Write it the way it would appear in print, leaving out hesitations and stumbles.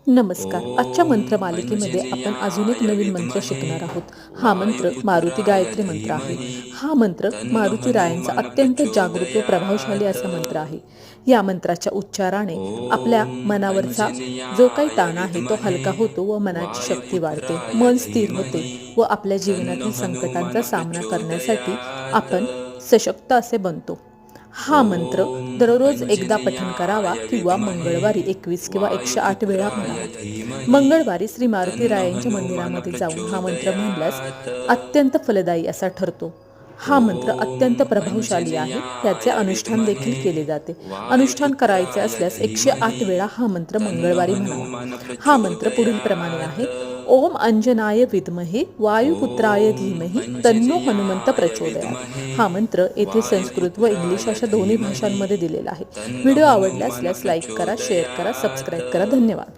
नमस्कार. आजच्या मंत्र मालिकेमध्ये आपण अजून एक नवीन मंत्र शिकणार आहोत. हा मंत्र मारुती गायत्री मंत्र आहे. हा मंत्र मारुती रायांचा अत्यंत जागृत व प्रभावशाली असा मंत्र आहे. या मंत्राच्या उच्चाराने आपल्या मनावरचा जो काही ताण आहे तो हलका होतो व मनाची शक्ती वाढते, मन स्थिर होते व आपल्या जीवनातील संकटांचा सामना करण्यासाठी आपण सशक्त असे बनतो. हा मंत्र दररोज एकदा पठण करावा किंवा मंगळवारी 21 किंवा 108 वेळा म्हणावा. मंगळवारी श्री मारुती रायांच्या मंदिरामध्ये जाऊन हा मंत्र म्हणल्यास अत्यंत फलदायी असा ठरतो. हा मंत्र अत्यंत प्रभावशाली आहे. याचे अनुष्ठान देखील केले जाते. अनुष्ठान करायचे असल्यास 108 वेळा हा मंत्र मंगळवारी म्हणावा. हा मंत्र पुढील प्रमाणे आहे: ओम अंजनाय विद्महे वायुपुत्राय धीमहि तन्नो हनुमंत प्रचोदयात्. हा मंत्र येथे संस्कृत व इंग्लिश अशा दोन्ही भाषांमध्ये दिलेला आहे. व्हिडिओ आवडला असल्यास लाईक करा, शेअर करा, सबस्क्राईब करा. धन्यवाद.